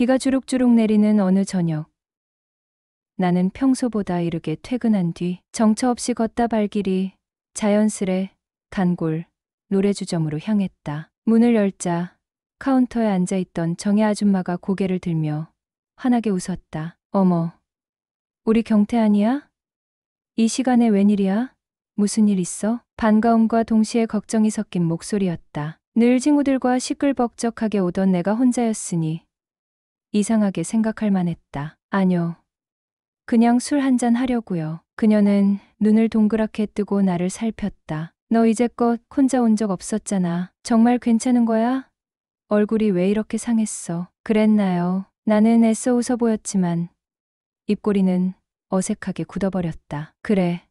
비가 주룩주룩 내리는 어느 저녁. 나는 평소보다 이르게 퇴근한 뒤 정처 없이 걷다 발길이 자연스레 단골 노래주점으로 향했다. 문을 열자 카운터에 앉아있던 정혜 아줌마가 고개를 들며 환하게 웃었다. 어머, 우리 경태 아니야? 이 시간에 웬일이야? 무슨 일 있어? 반가움과 동시에 걱정이 섞인 목소리였다. 늘 친구들과 시끌벅적하게 오던 내가 혼자였으니 이상하게 생각할 만했다. 아뇨. 그냥 술 한잔 하려고요. 그녀는 눈을 동그랗게 뜨고 나를 살폈다. 너 이제껏 혼자 온 적 없었잖아. 정말 괜찮은 거야? 얼굴이 왜 이렇게 상했어? 그랬나요? 나는 애써 웃어 보였지만 입꼬리는 어색하게 굳어버렸다. 그래.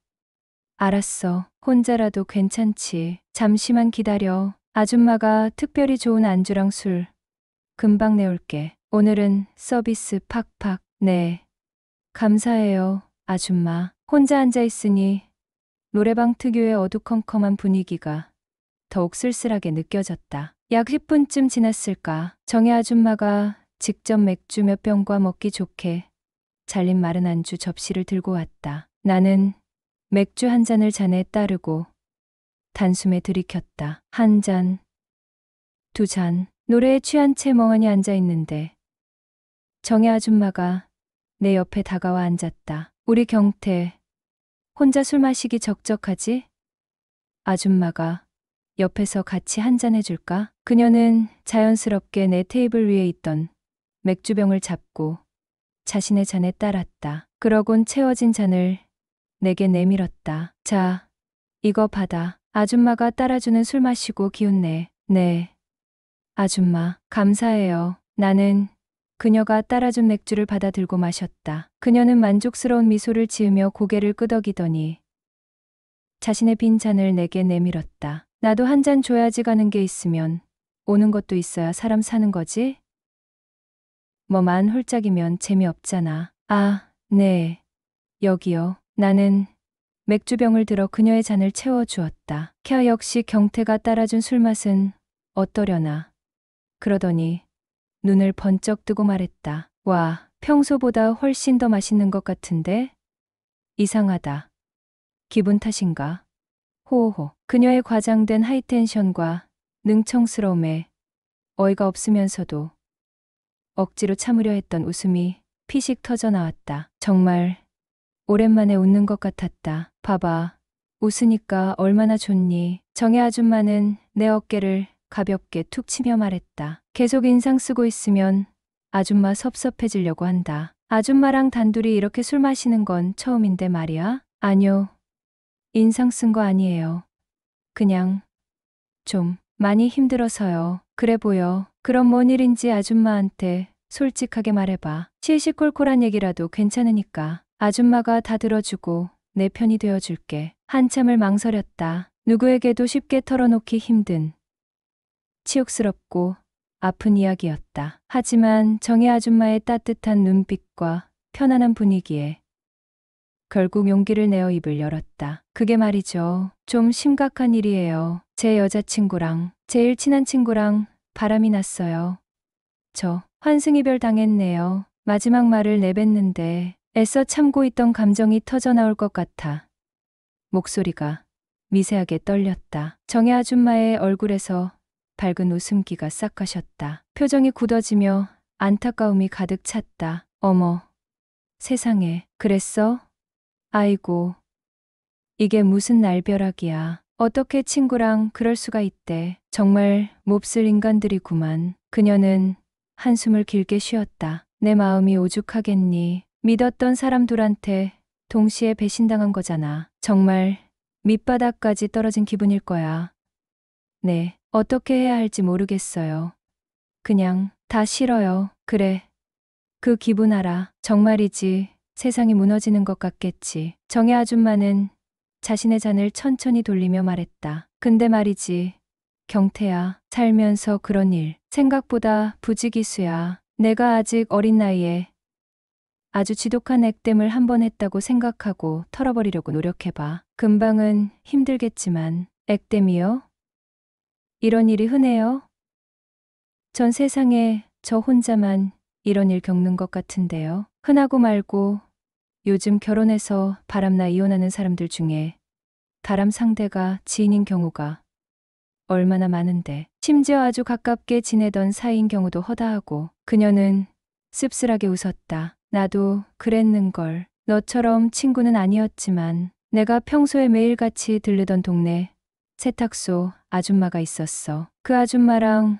알았어. 혼자라도 괜찮지. 잠시만 기다려. 아줌마가 특별히 좋은 안주랑 술 금방 내올게. 오늘은 서비스 팍팍. 네. 감사해요, 아줌마. 혼자 앉아있으니 노래방 특유의 어두컴컴한 분위기가 더욱 쓸쓸하게 느껴졌다. 약 10분쯤 지났을까. 정혜 아줌마가 직접 맥주 몇 병과 먹기 좋게 잘린 마른 안주 접시를 들고 왔다. 나는 맥주 한 잔을 잔에 따르고 단숨에 들이켰다. 한 잔, 두 잔. 노래에 취한 채 멍하니 앉아있는데 정혜 아줌마가 내 옆에 다가와 앉았다. 우리 경태, 혼자 술 마시기 적적하지? 아줌마가 옆에서 같이 한 잔 해줄까? 그녀는 자연스럽게 내 테이블 위에 있던 맥주병을 잡고 자신의 잔에 따랐다. 그러곤 채워진 잔을 내게 내밀었다. 자, 이거 받아. 아줌마가 따라주는 술 마시고 기운내. 네. 아줌마, 감사해요. 나는 그녀가 따라준 맥주를 받아 들고 마셨다. 그녀는 만족스러운 미소를 지으며 고개를 끄덕이더니 자신의 빈 잔을 내게 내밀었다. 나도 한 잔 줘야지. 가는 게 있으면 오는 것도 있어야 사람 사는 거지? 뭐만 홀짝이면 재미없잖아. 아, 네. 여기요. 나는 맥주병을 들어 그녀의 잔을 채워주었다. 캬, 역시 경태가 따라준 술맛은 어떠려나. 그러더니 눈을 번쩍 뜨고 말했다. 와, 평소보다 훨씬 더 맛있는 것 같은데? 이상하다. 기분 탓인가? 호호호. 그녀의 과장된 하이텐션과 능청스러움에 어이가 없으면서도 억지로 참으려 했던 웃음이 피식 터져 나왔다. 정말 오랜만에 웃는 것 같았다. 봐봐. 웃으니까 얼마나 좋니? 정혜 아줌마는 내 어깨를 가볍게 툭 치며 말했다. 계속 인상 쓰고 있으면 아줌마 섭섭해지려고 한다. 아줌마랑 단둘이 이렇게 술 마시는 건 처음인데 말이야? 아뇨. 인상 쓴 거 아니에요. 그냥 좀 많이 힘들어서요. 그래 보여. 그럼 뭔 일인지 아줌마한테 솔직하게 말해봐. 시시콜콜한 얘기라도 괜찮으니까. 아줌마가 다 들어주고 내 편이 되어줄게. 한참을 망설였다. 누구에게도 쉽게 털어놓기 힘든 치욕스럽고 아픈 이야기였다. 하지만 정혜 아줌마의 따뜻한 눈빛과 편안한 분위기에 결국 용기를 내어 입을 열었다. 그게 말이죠. 좀 심각한 일이에요. 제 여자친구랑 제일 친한 친구랑 바람이 났어요. 저 환승이별 당했네요. 마지막 말을 내뱉는데 애써 참고 있던 감정이 터져 나올 것 같아 목소리가 미세하게 떨렸다. 정혜 아줌마의 얼굴에서 밝은 웃음기가 싹 가셨다. 표정이 굳어지며 안타까움이 가득 찼다. 어머, 세상에, 그랬어? 아이고, 이게 무슨 날벼락이야. 어떻게 친구랑 그럴 수가 있대. 정말 몹쓸 인간들이구만. 그녀는 한숨을 길게 쉬었다. 내 마음이 오죽하겠니. 믿었던 사람들한테 동시에 배신당한 거잖아. 정말 밑바닥까지 떨어진 기분일 거야. 네, 어떻게 해야 할지 모르겠어요. 그냥 다 싫어요. 그래. 그 기분 알아. 정말이지. 세상이 무너지는 것 같겠지. 정혜 아줌마는 자신의 잔을 천천히 돌리며 말했다. 근데 말이지. 경태야, 살면서 그런 일 생각보다 부지기수야. 내가 아직 어린 나이에 아주 지독한 액땜을 한 번 했다고 생각하고 털어버리려고 노력해봐. 금방은 힘들겠지만 액땜이요? 이런 일이 흔해요? 전 세상에 저 혼자만 이런 일 겪는 것 같은데요. 흔하고 말고 요즘 결혼해서 바람나 이혼하는 사람들 중에 바람 상대가 지인인 경우가 얼마나 많은데, 심지어 아주 가깝게 지내던 사이인 경우도 허다하고. 그녀는 씁쓸하게 웃었다. 나도 그랬는걸. 너처럼 친구는 아니었지만 내가 평소에 매일같이 들르던 동네 세탁소 아줌마가 있었어. 그 아줌마랑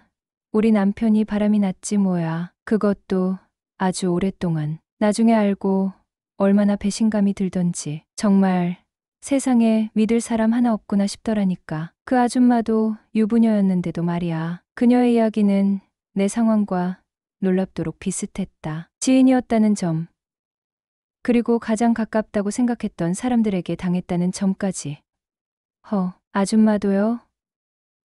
우리 남편이 바람이 났지 뭐야. 그것도 아주 오랫동안. 나중에 알고 얼마나 배신감이 들던지. 정말 세상에 믿을 사람 하나 없구나 싶더라니까. 그 아줌마도 유부녀였는데도 말이야. 그녀의 이야기는 내 상황과 놀랍도록 비슷했다. 지인이었다는 점, 그리고 가장 가깝다고 생각했던 사람들에게 당했다는 점까지. 아줌마도요?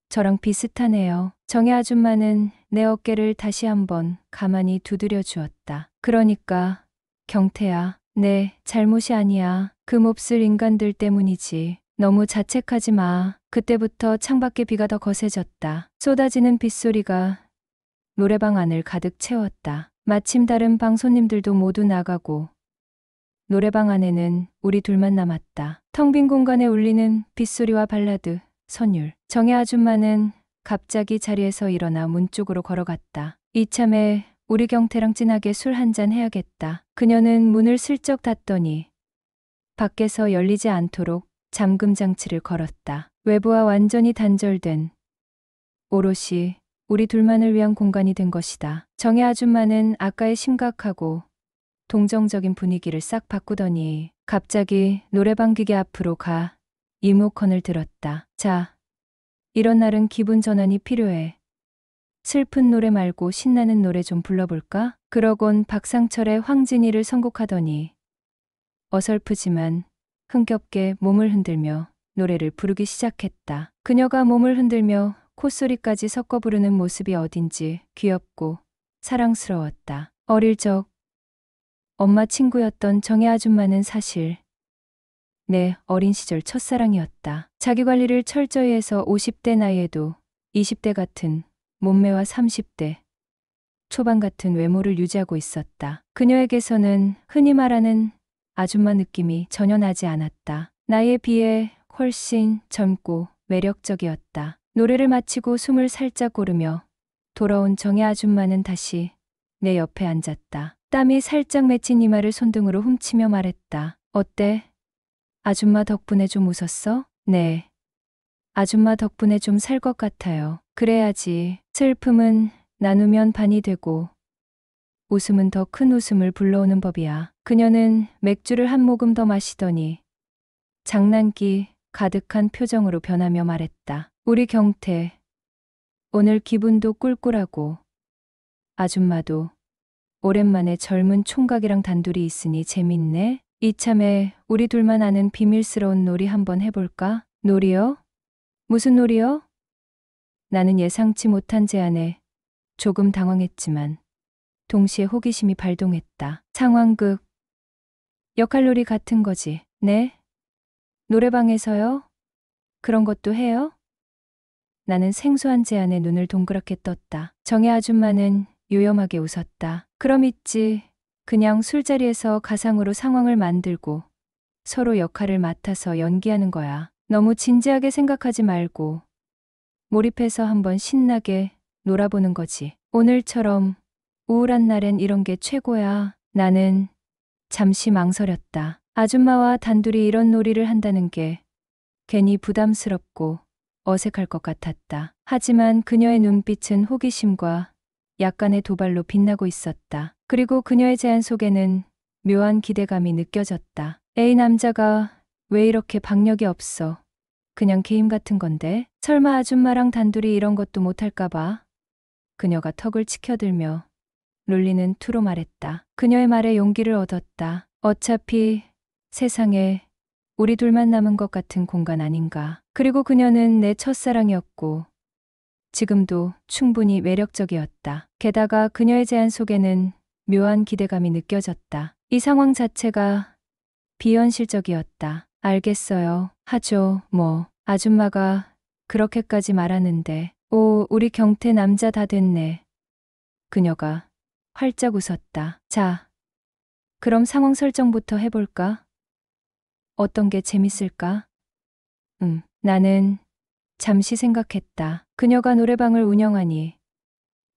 저랑 비슷하네요. 정혜 아줌마는 내 어깨를 다시 한번 가만히 두드려 주었다. 그러니까 경태야, 내 잘못이 아니야. 그 몹쓸 인간들 때문이지. 너무 자책하지 마. 그때부터 창밖에 비가 더 거세졌다. 쏟아지는 빗소리가 노래방 안을 가득 채웠다. 마침 다른 방 손님들도 모두 나가고 노래방 안에는 우리 둘만 남았다. 텅 빈 공간에 울리는 빗소리와 발라드, 선율. 정혜 아줌마는 갑자기 자리에서 일어나 문 쪽으로 걸어갔다. 이참에 우리 경태랑 진하게 술 한잔 해야겠다. 그녀는 문을 슬쩍 닫더니 밖에서 열리지 않도록 잠금 장치를 걸었다. 외부와 완전히 단절된, 오롯이 우리 둘만을 위한 공간이 된 것이다. 정혜 아줌마는 아까의 심각하고 동정적인 분위기를 싹 바꾸더니 갑자기 노래방 기계 앞으로 가 리모컨을 들었다. 자, 이런 날은 기분 전환이 필요해. 슬픈 노래 말고 신나는 노래 좀 불러볼까? 그러곤 박상철의 황진이를 선곡하더니 어설프지만 흥겹게 몸을 흔들며 노래를 부르기 시작했다. 그녀가 몸을 흔들며 콧소리까지 섞어 부르는 모습이 어딘지 귀엽고 사랑스러웠다. 어릴 적 엄마 친구였던 정혜 아줌마는 사실 내 어린 시절 첫사랑이었다. 자기관리를 철저히 해서 50대 나이에도 20대 같은 몸매와 30대 초반 같은 외모를 유지하고 있었다. 그녀에게서는 흔히 말하는 아줌마 느낌이 전혀 나지 않았다. 나이에 비해 훨씬 젊고 매력적이었다. 노래를 마치고 숨을 살짝 고르며 돌아온 정혜 아줌마는 다시 내 옆에 앉았다. 땀이 살짝 맺힌 이마를 손등으로 훔치며 말했다. 어때? 아줌마 덕분에 좀 웃었어? 네. 아줌마 덕분에 좀 살 것 같아요. 그래야지. 슬픔은 나누면 반이 되고 웃음은 더 큰 웃음을 불러오는 법이야. 그녀는 맥주를 한 모금 더 마시더니 장난기 가득한 표정으로 변하며 말했다. 우리 경태, 오늘 기분도 꿀꿀하고 아줌마도 오랜만에 젊은 총각이랑 단둘이 있으니 재밌네. 이참에 우리 둘만 아는 비밀스러운 놀이 한번 해볼까? 놀이요? 무슨 놀이요? 나는 예상치 못한 제안에 조금 당황했지만 동시에 호기심이 발동했다. 상황극, 역할놀이 같은 거지. 네? 노래방에서요? 그런 것도 해요? 나는 생소한 제안에 눈을 동그랗게 떴다. 정혜 아줌마는 요염하게 웃었다. 그럼 있지. 그냥 술자리에서 가상으로 상황을 만들고 서로 역할을 맡아서 연기하는 거야. 너무 진지하게 생각하지 말고 몰입해서 한번 신나게 놀아보는 거지. 오늘처럼 우울한 날엔 이런 게 최고야. 나는 잠시 망설였다. 아줌마와 단둘이 이런 놀이를 한다는 게 괜히 부담스럽고 어색할 것 같았다. 하지만 그녀의 눈빛은 호기심과 약간의 도발로 빛나고 있었다. 그리고 그녀의 제안 속에는 묘한 기대감이 느껴졌다. 에이, 남자가 왜 이렇게 박력이 없어. 그냥 게임 같은 건데. 설마 아줌마랑 단둘이 이런 것도 못할까 봐. 그녀가 턱을 치켜들며 놀리는 투로 말했다. 그녀의 말에 용기를 얻었다. 어차피 세상에 우리 둘만 남은 것 같은 공간 아닌가. 그리고 그녀는 내 첫사랑이었고 지금도 충분히 매력적이었다. 게다가 그녀의 제안 속에는 묘한 기대감이 느껴졌다. 이 상황 자체가 비현실적이었다. 알겠어요. 하죠. 뭐. 아줌마가 그렇게까지 말하는데. 오, 우리 경태 남자 다 됐네. 그녀가 활짝 웃었다. 자, 그럼 상황 설정부터 해볼까? 어떤 게 재밌을까? 나는 잠시 생각했다. 그녀가 노래방을 운영하니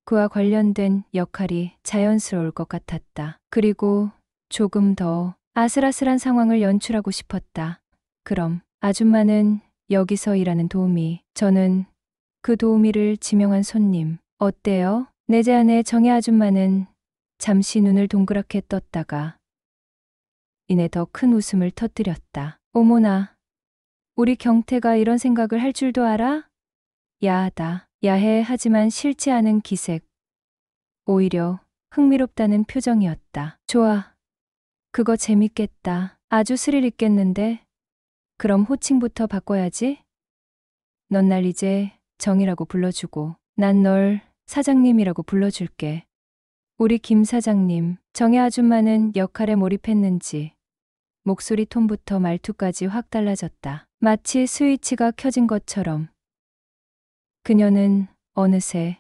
그와 관련된 역할이 자연스러울 것 같았다. 그리고 조금 더 아슬아슬한 상황을 연출하고 싶었다. 그럼 아줌마는 여기서 일하는 도우미, 저는 그 도우미를 지명한 손님. 어때요? 내 제안에 정혜 아줌마는 잠시 눈을 동그랗게 떴다가 이내 더 큰 웃음을 터뜨렸다. 어머나, 우리 경태가 이런 생각을 할 줄도 알아? 야하다. 야해 하지만 싫지 않은 기색. 오히려 흥미롭다는 표정이었다. 좋아. 그거 재밌겠다. 아주 스릴 있겠는데? 그럼 호칭부터 바꿔야지. 넌 날 이제 정이라고 불러주고 난 널 사장님이라고 불러줄게. 우리 김 사장님, 정혜 아줌마는 역할에 몰입했는지 목소리 톤부터 말투까지 확 달라졌다. 마치 스위치가 켜진 것처럼. 그녀는 어느새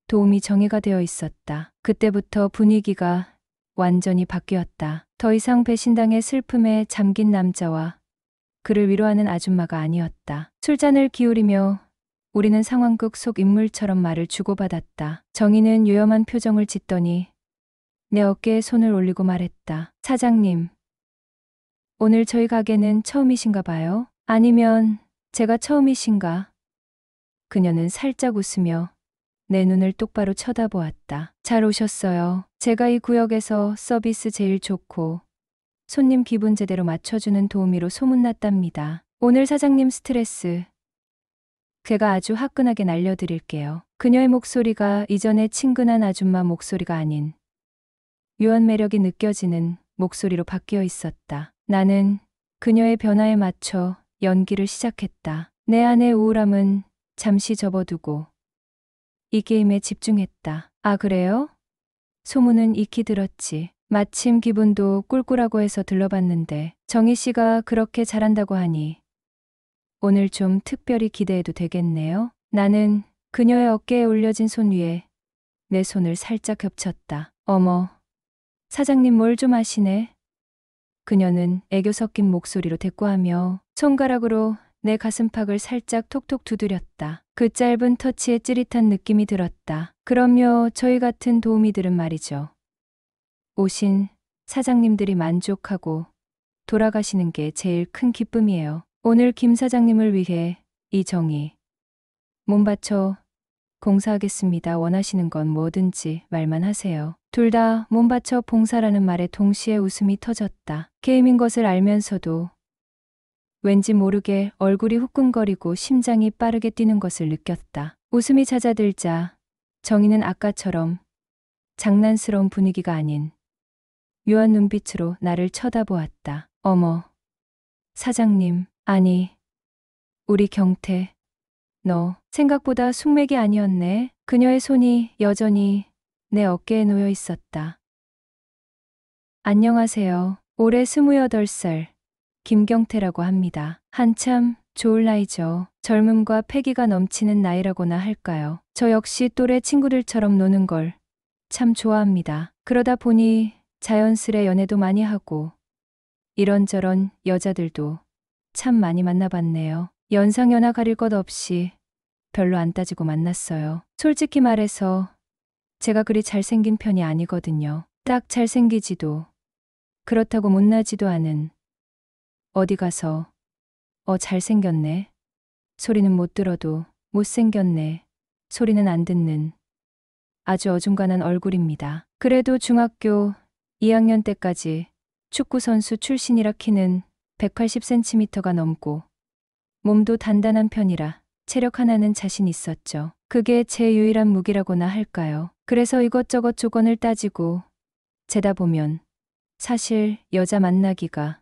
도우미 정혜가 되어 있었다. 그때부터 분위기가 완전히 바뀌었다. 더 이상 배신당의 슬픔에 잠긴 남자와 그를 위로하는 아줌마가 아니었다. 술잔을 기울이며 우리는 상황극 속 인물처럼 말을 주고받았다. 정희는 요염한 표정을 짓더니 내 어깨에 손을 올리고 말했다. 사장님, 오늘 저희 가게는 처음이신가 봐요? 아니면 제가 처음이신가? 그녀는 살짝 웃으며 내 눈을 똑바로 쳐다보았다. 잘 오셨어요. 제가 이 구역에서 서비스 제일 좋고 손님 기분 제대로 맞춰주는 도우미로 소문났답니다. 오늘 사장님 스트레스 제가 아주 화끈하게 날려드릴게요. 그녀의 목소리가 이전의 친근한 아줌마 목소리가 아닌 유한 매력이 느껴지는 목소리로 바뀌어 있었다. 나는 그녀의 변화에 맞춰 연기를 시작했다. 내 안의 우울함은 잠시 접어두고 이 게임에 집중했다. 아, 그래요? 소문은 익히 들었지. 마침 기분도 꿀꿀하고 해서 들러봤는데 정희 씨가 그렇게 잘한다고 하니 오늘 좀 특별히 기대해도 되겠네요. 나는 그녀의 어깨에 올려진 손 위에 내 손을 살짝 겹쳤다. 어머, 사장님 뭘 좀 아시네? 그녀는 애교 섞인 목소리로 대꾸하며 손가락으로 내 가슴팍을 살짝 톡톡 두드렸다. 그 짧은 터치에 찌릿한 느낌이 들었다. 그럼요, 저희 같은 도우미들은 말이죠. 오신 사장님들이 만족하고 돌아가시는 게 제일 큰 기쁨이에요. 오늘 김 사장님을 위해 이 정의 몸 바쳐 봉사하겠습니다. 원하시는 건 뭐든지 말만 하세요. 둘 다 몸 바쳐 봉사라는 말에 동시에 웃음이 터졌다. 게임인 것을 알면서도 왠지 모르게 얼굴이 후끈거리고 심장이 빠르게 뛰는 것을 느꼈다. 웃음이 잦아들자 정희는 아까처럼 장난스러운 분위기가 아닌 묘한 눈빛으로 나를 쳐다보았다. 어머, 사장님, 아니, 우리 경태, 너 생각보다 숙맥이 아니었네. 그녀의 손이 여전히 내 어깨에 놓여 있었다. 안녕하세요. 올해 28살 김경태라고 합니다. 한참 좋을 나이죠. 젊음과 패기가 넘치는 나이라고나 할까요. 저 역시 또래 친구들처럼 노는 걸 참 좋아합니다. 그러다 보니 자연스레 연애도 많이 하고 이런저런 여자들도 참 많이 만나봤네요. 연상연하 가릴 것 없이 별로 안 따지고 만났어요. 솔직히 말해서 제가 그리 잘생긴 편이 아니거든요. 딱 잘생기지도 그렇다고 못나지도 않은 어디 가서 잘생겼네 소리는 못 들어도 못생겼네 소리는 안 듣는 아주 어중간한 얼굴입니다. 그래도 중학교 2학년 때까지 축구선수 출신이라 키는 180cm가 넘고 몸도 단단한 편이라 체력 하나는 자신 있었죠. 그게 제 유일한 무기라고나 할까요. 그래서 이것저것 조건을 따지고 재다 보면 사실 여자 만나기가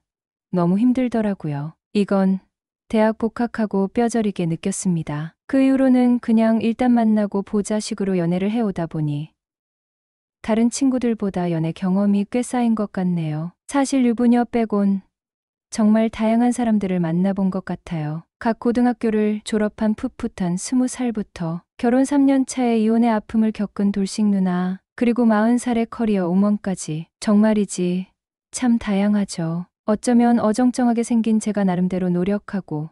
너무 힘들더라고요. 이건 대학 복학하고 뼈저리게 느꼈습니다. 그 이후로는 그냥 일단 만나고 보자식으로 연애를 해오다 보니 다른 친구들보다 연애 경험이 꽤 쌓인 것 같네요. 사실 유부녀 빼곤 정말 다양한 사람들을 만나본 것 같아요. 각 고등학교를 졸업한 풋풋한 20살부터 결혼 3년 차에 이혼의 아픔을 겪은 돌싱 누나, 그리고 40살의 커리어 우먼까지. 정말이지 참 다양하죠. 어쩌면 어정쩡하게 생긴 제가 나름대로 노력하고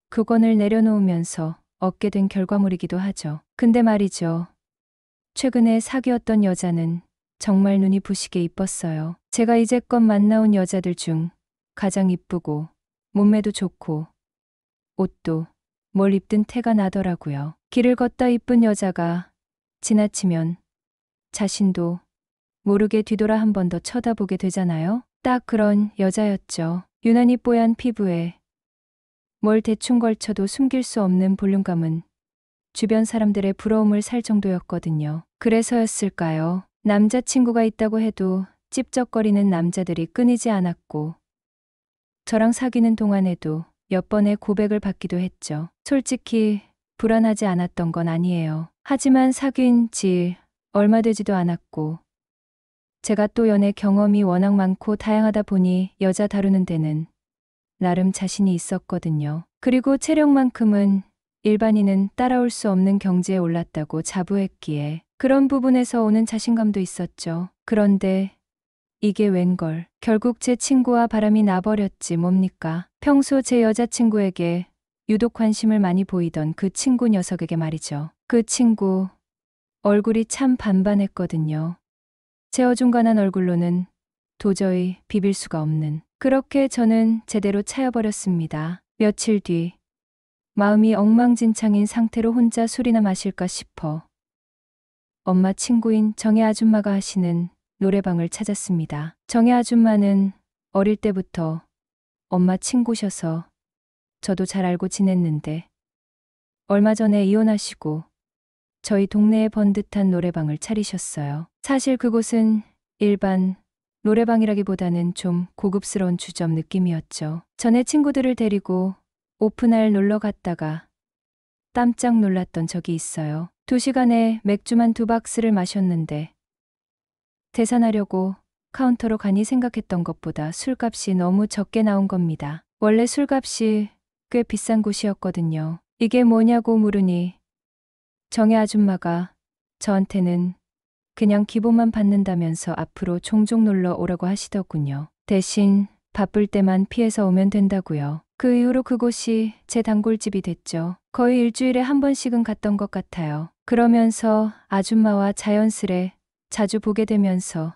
그건을 내려놓으면서 얻게 된 결과물이기도 하죠. 근데 말이죠. 최근에 사귀었던 여자는 정말 눈이 부시게 이뻤어요. 제가 이제껏 만나온 여자들 중 가장 이쁘고 몸매도 좋고 옷도 뭘 입든 태가 나더라고요. 길을 걷다 이쁜 여자가 지나치면 자신도 모르게 뒤돌아 한 번 더 쳐다보게 되잖아요. 딱 그런 여자였죠. 유난히 뽀얀 피부에 뭘 대충 걸쳐도 숨길 수 없는 볼륨감은 주변 사람들의 부러움을 살 정도였거든요. 그래서였을까요? 남자친구가 있다고 해도 찝쩍거리는 남자들이 끊이지 않았고 저랑 사귀는 동안에도 몇 번의 고백을 받기도 했죠. 솔직히 불안하지 않았던 건 아니에요. 하지만 사귄 지 얼마 되지도 않았고 제가 또 연애 경험이 워낙 많고 다양하다 보니 여자 다루는 데는 나름 자신이 있었거든요. 그리고 체력만큼은 일반인은 따라올 수 없는 경지에 올랐다고 자부했기에 그런 부분에서 오는 자신감도 있었죠. 그런데 이게 웬걸. 결국 제 친구와 바람이 나버렸지 뭡니까. 평소 제 여자친구에게 유독 관심을 많이 보이던 그 친구 녀석에게 말이죠. 그 친구 얼굴이 참 반반했거든요. 제 어중간한 얼굴로는 도저히 비빌 수가 없는. 그렇게 저는 제대로 차여버렸습니다. 며칠 뒤 마음이 엉망진창인 상태로 혼자 술이나 마실까 싶어 엄마 친구인 정혜 아줌마가 하시는 노래방을 찾았습니다. 정혜 아줌마는 어릴 때부터 엄마 친구셔서 저도 잘 알고 지냈는데 얼마 전에 이혼하시고 저희 동네에 번듯한 노래방을 차리셨어요. 사실 그곳은 일반 노래방이라기보다는 좀 고급스러운 주점 느낌이었죠. 전에 친구들을 데리고 오픈할 놀러 갔다가 깜짝 놀랐던 적이 있어요. 2시간에 맥주만 2박스를 마셨는데 계산하려고 카운터로 가니 생각했던 것보다 술값이 너무 적게 나온 겁니다. 원래 술값이 꽤 비싼 곳이었거든요. 이게 뭐냐고 물으니 정혜 아줌마가 저한테는 그냥 기본만 받는다면서 앞으로 종종 놀러 오라고 하시더군요. 대신 바쁠 때만 피해서 오면 된다고요. 그 이후로 그곳이 제 단골집이 됐죠. 거의 일주일에 한 번씩은 갔던 것 같아요. 그러면서 아줌마와 자연스레 자주 보게 되면서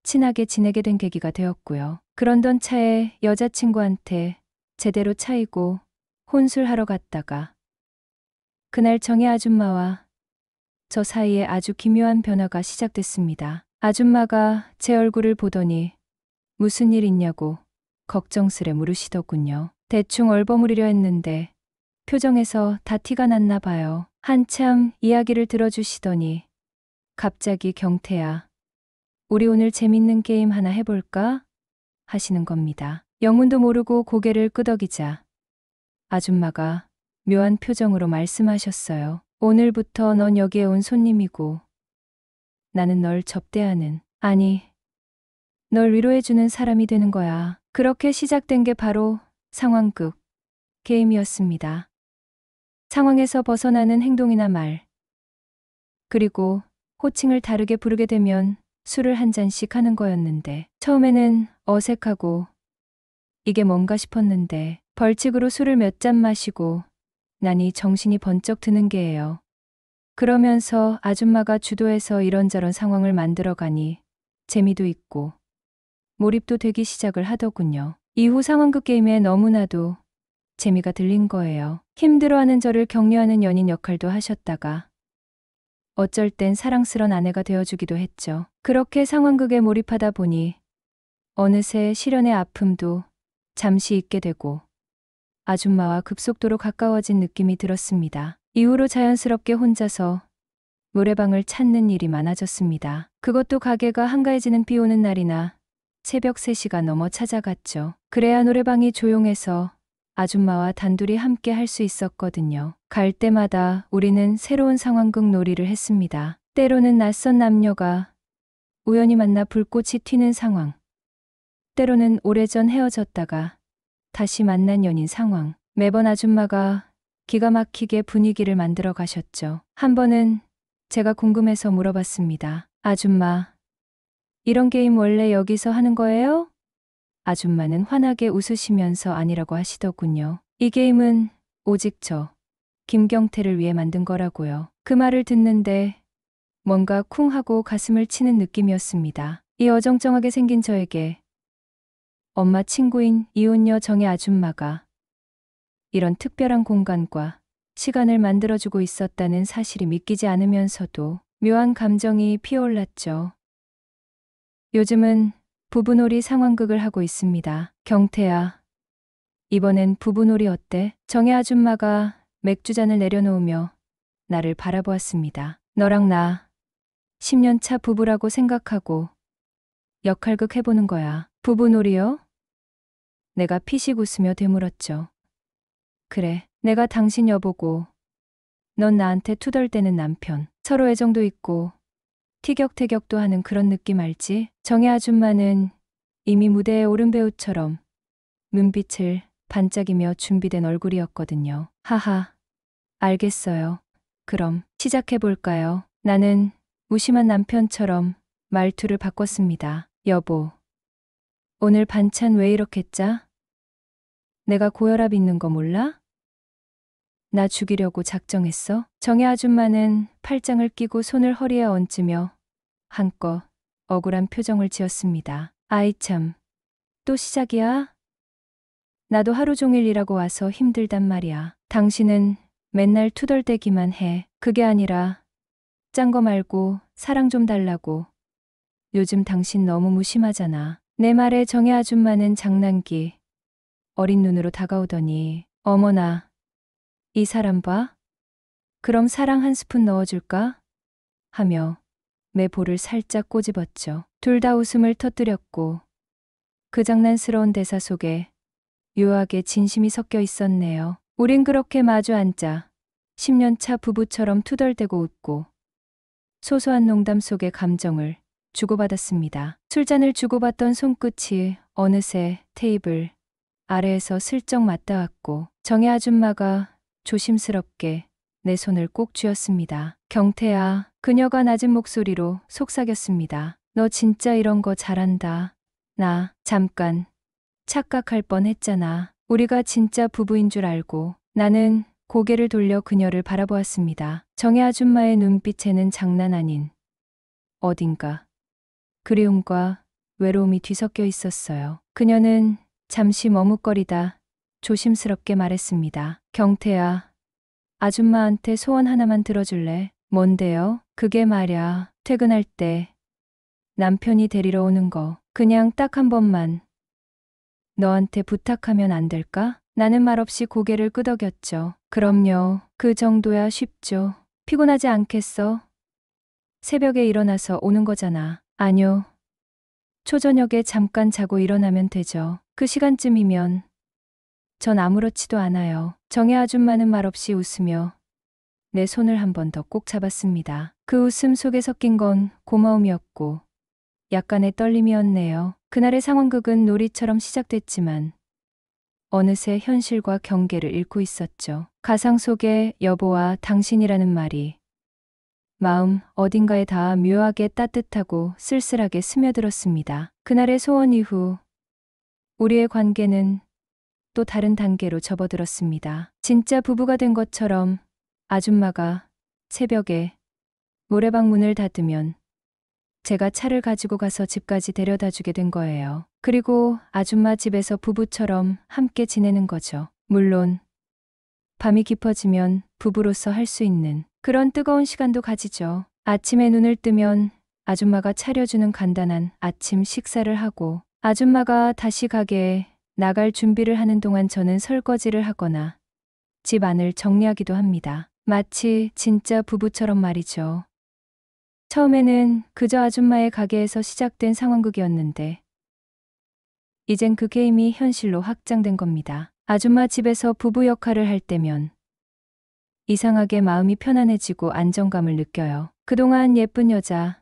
친하게 지내게 된 계기가 되었고요. 그런던 차에 여자친구한테 제대로 차이고 혼술하러 갔다가 그날 정혜 아줌마와 저 사이에 아주 기묘한 변화가 시작됐습니다. 아줌마가 제 얼굴을 보더니 무슨 일 있냐고 걱정스레 물으시더군요. 대충 얼버무리려 했는데 표정에서 다 티가 났나 봐요. 한참 이야기를 들어주시더니 갑자기 경태야, 우리 오늘 재밌는 게임 하나 해볼까? 하시는 겁니다. 영문도 모르고 고개를 끄덕이자 아줌마가 묘한 표정으로 말씀하셨어요. 오늘부터 넌 여기에 온 손님이고 나는 널 접대하는, 아니, 널 위로해주는 사람이 되는 거야. 그렇게 시작된 게 바로 상황극 게임이었습니다. 상황에서 벗어나는 행동이나 말, 그리고 호칭을 다르게 부르게 되면 술을 한 잔씩 하는 거였는데 처음에는 어색하고 이게 뭔가 싶었는데 벌칙으로 술을 몇 잔 마시고 나니 정신이 번쩍 드는 게예요. 그러면서 아줌마가 주도해서 이런저런 상황을 만들어가니 재미도 있고 몰입도 되기 시작을 하더군요. 이후 상황극 게임에 너무나도 재미가 들린 거예요. 힘들어하는 저를 격려하는 연인 역할도 하셨다가 어쩔 땐 사랑스런 아내가 되어주기도 했죠. 그렇게 상황극에 몰입하다 보니 어느새 시련의 아픔도 잠시 잊게 되고 아줌마와 급속도로 가까워진 느낌이 들었습니다. 이후로 자연스럽게 혼자서 노래방을 찾는 일이 많아졌습니다. 그것도 가게가 한가해지는 비 오는 날이나 새벽 3시가 넘어 찾아갔죠. 그래야 노래방이 조용해서 아줌마와 단둘이 함께 할 수 있었거든요. 갈 때마다 우리는 새로운 상황극 놀이를 했습니다. 때로는 낯선 남녀가 우연히 만나 불꽃이 튀는 상황, 때로는 오래전 헤어졌다가 다시 만난 연인 상황. 매번 아줌마가 기가 막히게 분위기를 만들어 가셨죠. 한 번은 제가 궁금해서 물어봤습니다. 아줌마, 이런 게임 원래 여기서 하는 거예요? 아줌마는 환하게 웃으시면서 아니라고 하시더군요. 이 게임은 오직 저, 김경태를 위해 만든 거라고요. 그 말을 듣는데 뭔가 쿵 하고 가슴을 치는 느낌이었습니다. 이 어정쩡하게 생긴 저에게 엄마 친구인 이혼녀 정의 아줌마가 이런 특별한 공간과 시간을 만들어주고 있었다는 사실이 믿기지 않으면서도 묘한 감정이 피어올랐죠. 요즘은 부부놀이 상황극을 하고 있습니다. 경태야, 이번엔 부부놀이 어때? 정혜 아줌마가 맥주잔을 내려놓으며 나를 바라보았습니다. 너랑 나 10년 차 부부라고 생각하고 역할극 해보는 거야. 부부놀이요? 내가 피식 웃으며 되물었죠. 그래, 내가 당신 여보고 넌 나한테 투덜대는 남편. 서로 애정도 있고 티격태격도 하는 그런 느낌 알지? 정혜 아줌마는 이미 무대에 오른 배우처럼 눈빛을 반짝이며 준비된 얼굴이었거든요. 하하, 알겠어요. 그럼 시작해볼까요? 나는 무심한 남편처럼 말투를 바꿨습니다. 여보, 오늘 반찬 왜 이렇게 짜? 내가 고혈압 있는 거 몰라? 나 죽이려고 작정했어? 정혜 아줌마는 팔짱을 끼고 손을 허리에 얹으며 한껏 억울한 표정을 지었습니다. 아이 참, 또 시작이야? 나도 하루 종일 일하고 와서 힘들단 말이야. 당신은 맨날 투덜대기만 해. 그게 아니라 짠 거 말고 사랑 좀 달라고. 요즘 당신 너무 무심하잖아. 내 말에 정혜 아줌마는 장난기 어린 눈으로 다가오더니 어머나, 이 사람 봐? 그럼 사랑 한 스푼 넣어줄까? 하며 내 볼을 살짝 꼬집었죠. 둘 다 웃음을 터뜨렸고 그 장난스러운 대사 속에 묘하게 진심이 섞여 있었네요. 우린 그렇게 마주 앉아 10년 차 부부처럼 투덜대고 웃고 소소한 농담 속의 감정을 주고받았습니다. 술잔을 주고받던 손끝이 어느새 테이블 아래에서 슬쩍 맞닿았고 정혜 아줌마가 조심스럽게 내 손을 꼭 쥐었습니다. 경태야, 그녀가 낮은 목소리로 속삭였습니다. 너 진짜 이런 거 잘한다. 나 잠깐 착각할 뻔했잖아. 우리가 진짜 부부인 줄 알고. 나는 고개를 돌려 그녀를 바라보았습니다. 정혜 아줌마의 눈빛에는 장난 아닌 어딘가 그리움과 외로움이 뒤섞여 있었어요. 그녀는 잠시 머뭇거리다 조심스럽게 말했습니다. 경태야, 아줌마한테 소원 하나만 들어줄래? 뭔데요? 그게 말야, 퇴근할 때 남편이 데리러 오는 거 그냥 딱 한 번만 너한테 부탁하면 안 될까? 나는 말없이 고개를 끄덕였죠. 그럼요. 그 정도야 쉽죠. 피곤하지 않겠어? 새벽에 일어나서 오는 거잖아. 아뇨. 초저녁에 잠깐 자고 일어나면 되죠. 그 시간쯤이면 전 아무렇지도 않아요. 정혜 아줌마는 말없이 웃으며 내 손을 한 번 더 꼭 잡았습니다. 그 웃음 속에 섞인 건 고마움이었고 약간의 떨림이었네요. 그날의 상황극은 놀이처럼 시작됐지만 어느새 현실과 경계를 잃고 있었죠. 가상 속의 여보와 당신이라는 말이 마음 어딘가에 닿아 묘하게 따뜻하고 쓸쓸하게 스며들었습니다. 그날의 소원 이후 우리의 관계는 또 다른 단계로 접어들었습니다. 진짜 부부가 된 것처럼 아줌마가 새벽에 노래방 문을 닫으면 제가 차를 가지고 가서 집까지 데려다 주게 된 거예요. 그리고 아줌마 집에서 부부처럼 함께 지내는 거죠. 물론 밤이 깊어지면 부부로서 할 수 있는 그런 뜨거운 시간도 가지죠. 아침에 눈을 뜨면 아줌마가 차려주는 간단한 아침 식사를 하고 아줌마가 다시 가게에 나갈 준비를 하는 동안 저는 설거지를 하거나 집 안을 정리하기도 합니다. 마치 진짜 부부처럼 말이죠. 처음에는 그저 아줌마의 가게에서 시작된 상황극이었는데 이젠 그 게임이 현실로 확장된 겁니다. 아줌마 집에서 부부 역할을 할 때면 이상하게 마음이 편안해지고 안정감을 느껴요. 그동안 예쁜 여자,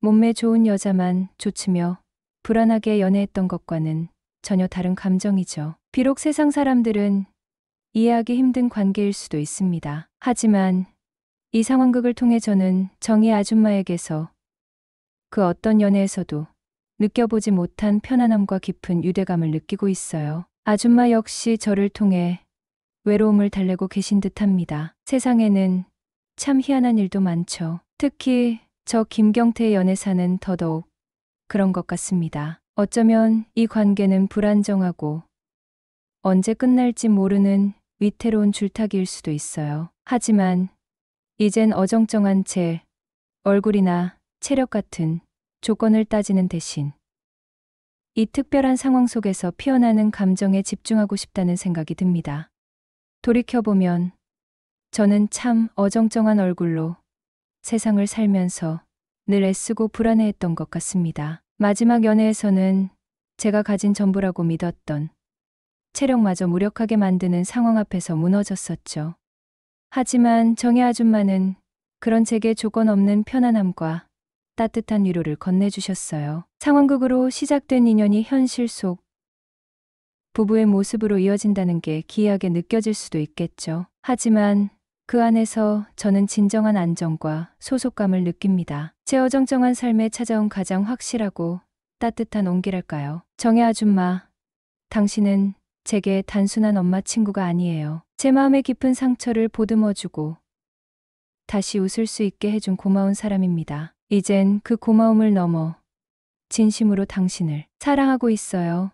몸매 좋은 여자만 좇으며 불안하게 연애했던 것과는 전혀 다른 감정이죠. 비록 세상 사람들은 이해하기 힘든 관계일 수도 있습니다. 하지만 이 상황극을 통해 저는 정의 아줌마에게서 그 어떤 연애에서도 느껴보지 못한 편안함과 깊은 유대감을 느끼고 있어요. 아줌마 역시 저를 통해 외로움을 달래고 계신 듯합니다. 세상에는 참 희한한 일도 많죠. 특히 저 김경태의 연애사는 더더욱 그런 것 같습니다. 어쩌면 이 관계는 불안정하고 언제 끝날지 모르는 위태로운 줄타기일 수도 있어요. 하지만 이젠 어정쩡한 제 얼굴이나 체력 같은 조건을 따지는 대신 이 특별한 상황 속에서 피어나는 감정에 집중하고 싶다는 생각이 듭니다. 돌이켜보면 저는 참 어정쩡한 얼굴로 세상을 살면서 늘 애쓰고 불안해했던 것 같습니다. 마지막 연애에서는 제가 가진 전부라고 믿었던 체력마저 무력하게 만드는 상황 앞에서 무너졌었죠. 하지만 정혜 아줌마는 그런 제게 조건 없는 편안함과 따뜻한 위로를 건네주셨어요. 상황극으로 시작된 인연이 현실 속 부부의 모습으로 이어진다는 게 기이하게 느껴질 수도 있겠죠. 하지만 그 안에서 저는 진정한 안정과 소속감을 느낍니다. 제 어정쩡한 삶에 찾아온 가장 확실하고 따뜻한 온기랄까요. 정혜 아줌마, 당신은 제게 단순한 엄마 친구가 아니에요. 제 마음의 깊은 상처를 보듬어주고 다시 웃을 수 있게 해준 고마운 사람입니다. 이젠 그 고마움을 넘어 진심으로 당신을 사랑하고 있어요.